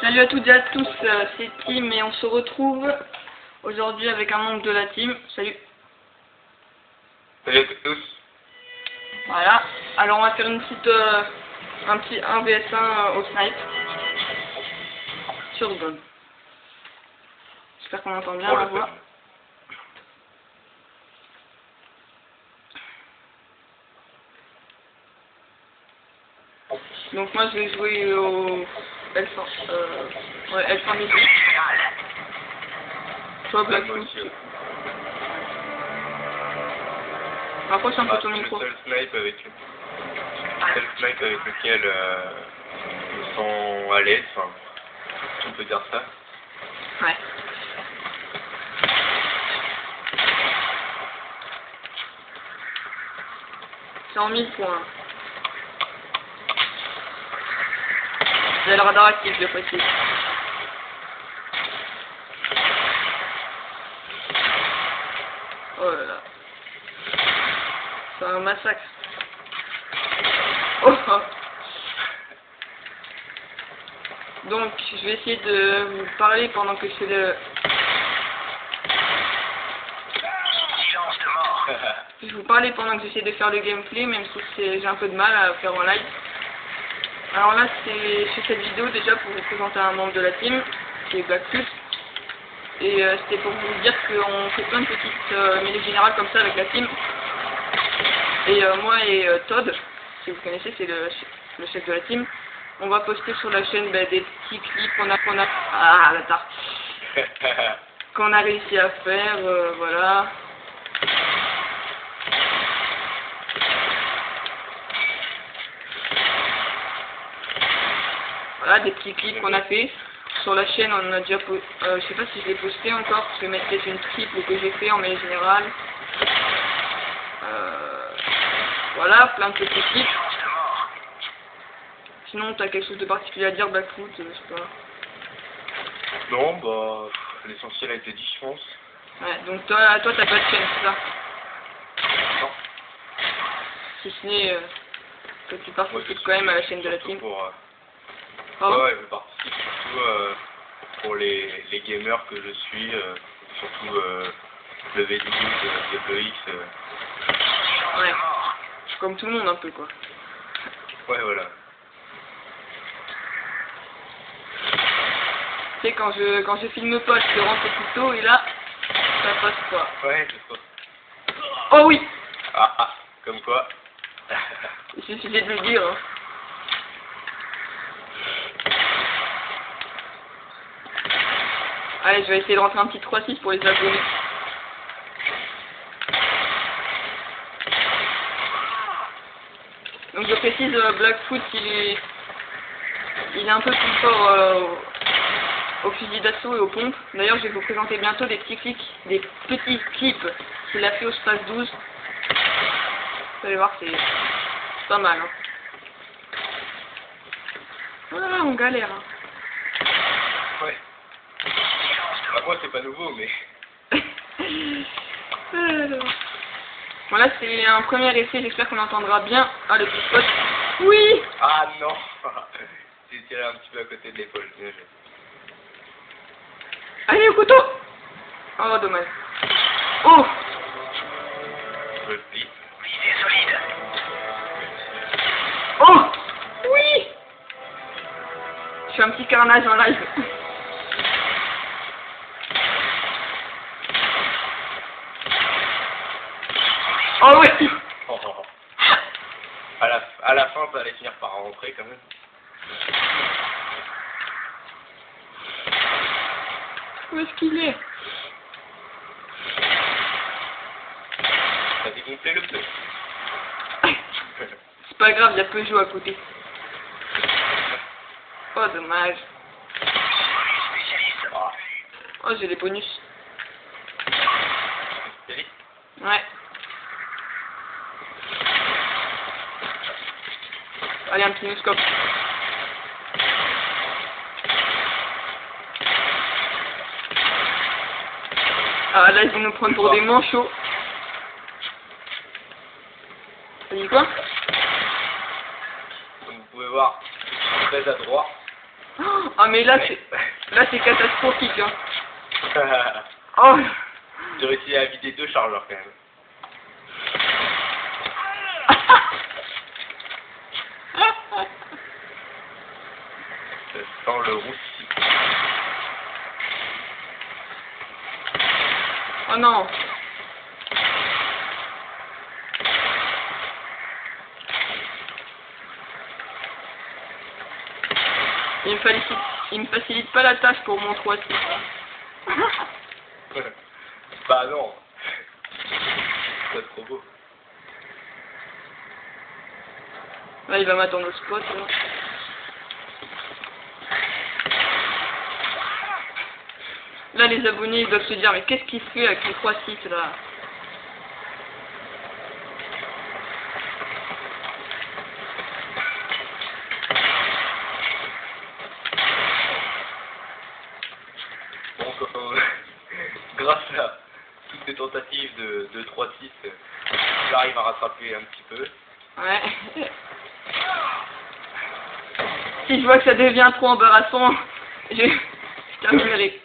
Salut à toutes et à tous, c'est Tim et on se retrouve aujourd'hui avec un membre de la team. Salut. Salut à tous. Voilà. Alors on va faire une petite, un petit 1vs1 au snipe. Sur Gun. J'espère qu'on entend bien la voix. Donc moi je vais jouer au L100, ouais, L100 Toi Blackfoot. Rapproche un peu ton micro. C'est le seul snipe avec lequel je me sens à l'aise, enfin, on peut dire ça. Ouais. C'est en 1000 points. J'ai le radar actif, je précise. Oh là là. C'est un massacre. Oh. Donc, je vais essayer de vous parler pendant que je fais le... Je vais vous parler pendant que j'essaie de faire le gameplay, même si j'ai un peu de mal à faire en live. Alors là, je fais cette vidéo déjà pour vous présenter un membre de la team, qui est Blackfoot. Et c'était pour vous dire qu'on fait plein de petites mêlées générales comme ça avec la team. Et moi et Todd, si vous connaissez, c'est le chef de la team, on va poster sur la chaîne des petits clips qu'on a réussi à faire, voilà. Voilà, des petits clips qu'on a fait. Sur la chaîne, on a déjà je sais pas si je l'ai posté encore, je vais mettre peut-être une triple que j'ai fait en mêlée générale. Voilà, plein de petits clips. Sinon, t'as quelque chose de particulier à dire, Blackfoot, je sais pas. Non, bah, l'essentiel a été dit, je pense. Ouais, donc toi t'as pas de chaîne, c'est ça? Non. Si ce n'est que tu participes quand même à la chaîne de la team. Ouais, je participe surtout pour les gamers que je suis, surtout le V12, le VPX. Ouais, comme tout le monde un peu quoi. Ouais, voilà. Tu sais, quand je filme pas, je rentre plus tôt et là, ça passe pas. Ouais, c'est ça. Oh oui! Comme quoi. Il suffisait de le dire. Hein. Allez, je vais essayer de rentrer un petit 3-6 pour les abonnés. Donc je précise, Blackfoot, il est un peu plus fort au fusil d'assaut et aux pompes. D'ailleurs, je vais vous présenter bientôt des petits clips qu'il a fait au Space 12. Vous allez voir, c'est pas mal. Hein. Voilà, on galère. Hein. Ouais. Bah, moi, c'est pas nouveau, mais... Voilà, c'est un premier essai, j'espère qu'on entendra bien. Ah, le petit spot. Oui! Ah non. J'ai tiré un petit peu à côté de l'épaule. Allez, au couteau! Oh, dommage. Oh! Je le dis. Oh! Oui! Je fais un petit carnage en live. Oh oui! À la fin, ça allait finir par rentrer quand même. Où est-ce qu'il est? Ça dégonflé le pneu. C'est pas grave, il y a Peugeot à côté. Oh, dommage. Oh, j'ai les bonus. Ouais. Allez, un petit no-scope. Ah, là, ils vont nous prendre pour des manchots. T'as dit quoi? Comme vous pouvez voir, je suis très adroit. Ah mais là c'est catastrophique hein. Oh. J'ai réussi à vider 2 chargeurs quand même. Ça sent le roussi. Oh non. Il me facilite pas la tâche pour mon 3-6. Bah non. C'est trop beau. Là il va m'attendre au spot là. Là les abonnés ils doivent se dire mais qu'est-ce qu'il fait avec le 3-6 là? Donc grâce à toutes ces tentatives de 3-6, j'arrive à rattraper un petit peu. Ouais. Si je vois que ça devient trop embarrassant, je terminerai.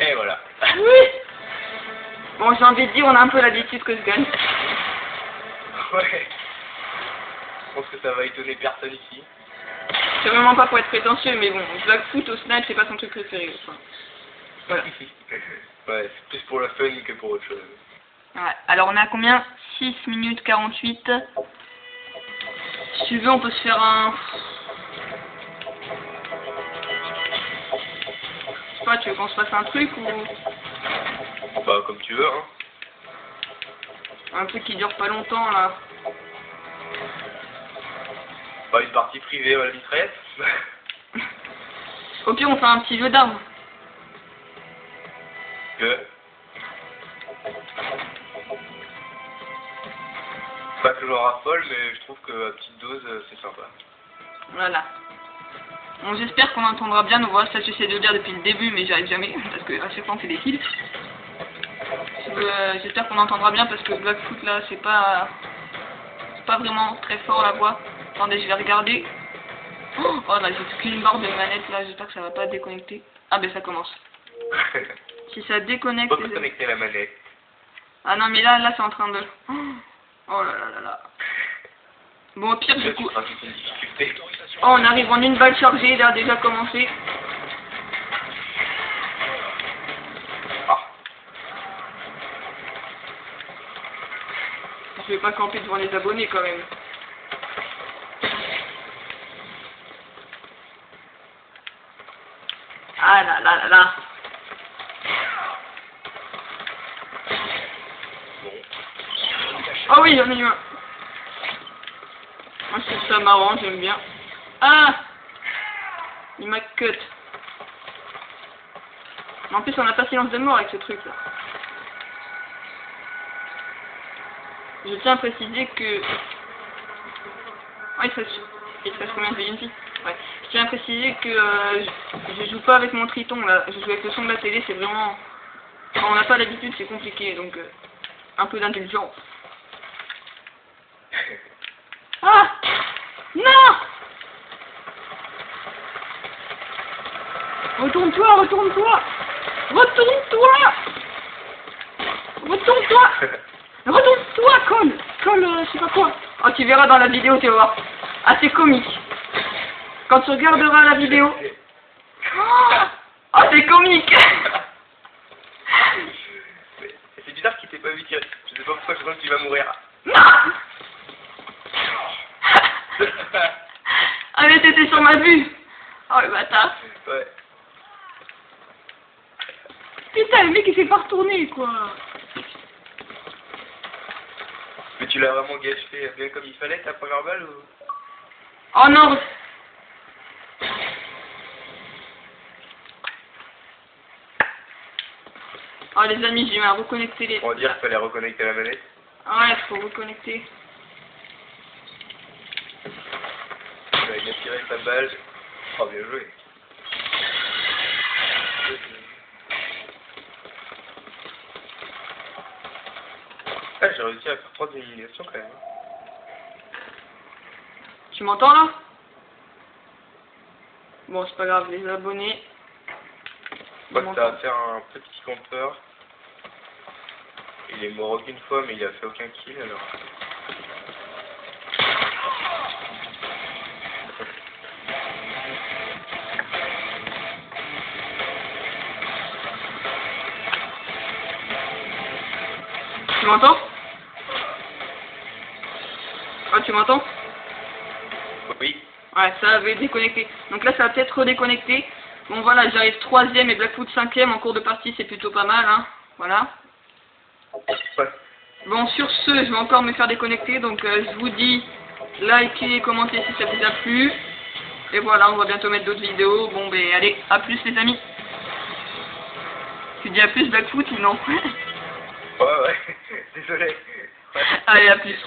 Et voilà. Oui. Bon, j'ai envie de dire, on a un peu l'habitude que je gagne. Ouais. Je pense que ça va étonner personne ici. C'est vraiment pas pour être prétentieux, mais bon, Blackfoot au snipe, c'est pas son truc préféré. Enfin, voilà. Ouais, c'est plus pour le fun que pour autre chose. Ouais. Alors, on est à combien? 6 minutes 48. Si tu veux, on peut se faire un... Je sais pas, tu veux qu'on se fasse un truc ou... Bah, comme tu veux, hein. Un truc qui dure pas longtemps, là. Bah, une partie privée à la mitraillette. Au pire, on fait un petit jeu d'armes. Pas que j'en raffole, mais je trouve que à petite dose, c'est sympa. Voilà. Bon, j'espère qu'on entendra bien nos voix. Ça, j'essaie de le dire depuis le début, mais j'y arrive jamais, parce que à chaque fois on fait des kills. J'espère qu'on entendra bien, parce que Blackfoot, là, c'est pas vraiment très fort la voix. Attendez, je vais regarder. Oh là, j'ai qu'une barre de manette, là, j'espère que ça va pas déconnecter. Ah ben ça commence. Si ça déconnecte... On peut connecter la manette. Ah non, mais là c'est en train de... Oh là là là là. Bon, au pire, du coup... Oh, on arrive en une balle chargée, il a déjà commencé. Ah. Je vais pas camper devant les abonnés quand même. Ah là là là là. Oh oui, j'en ai eu un. Moi je trouve ça marrant, j'aime bien. Ah, il m'a cut. Mais en plus on a pas silence de mort avec ce truc là. Je tiens à préciser que... Ouais, il se passe combien de vie une fille? Ouais. Je tiens à préciser que je joue pas avec mon Triton là, je joue avec le son de la télé, c'est vraiment... Quand on n'a pas l'habitude c'est compliqué, donc un peu d'indulgence. Ah! Non! Retourne-toi, retourne-toi! Retourne-toi! Retourne-toi! Retourne-toi, colle, je sais pas quoi. Oh, tu verras dans la vidéo, tu vas voir. Ah, c'est comique. Quand tu regarderas la vidéo... Oh, c'est comique! C'est bizarre qu'il t'ait pas vu tirer. Je sais pas pourquoi je pense qu'il va mourir. Non! Ah, mais t'étais sur ma vue! Oh, le bâtard! Ouais. Putain, le mec il s'est pas retourné, quoi! Mais tu l'as vraiment gâché bien comme il fallait ta première balle ou... Oh non! Oh les amis, j'ai eu à reconnecter les... On va dire qu'il fallait reconnecter la manette. Ouais, faut reconnecter. Il a tiré sa balle. Oh, bien joué. Ah, j'ai réussi à faire 3 éliminations quand même. Tu m'entends là? Bon, c'est pas grave, les abonnés. Bah, ça va faire un petit campeur. Il est mort aucune fois, mais il a fait aucun kill alors. Tu m'entends? Ah, tu m'entends? Oui. Ouais, ça avait déconnecté. Donc là, ça va peut-être redéconnecter. Bon, voilà, j'arrive 3ème et Blackfoot 5ème en cours de partie, c'est plutôt pas mal, hein. Voilà. Ouais. Bon, sur ce, je vais encore me faire déconnecter, donc je vous dis, likez, commentez si ça vous a plu. Et voilà, on va bientôt mettre d'autres vidéos. Bon, ben allez, à plus les amis. Tu dis à plus Blackfoot ou non? Ouais, désolé. Ouais. Allez, à plus.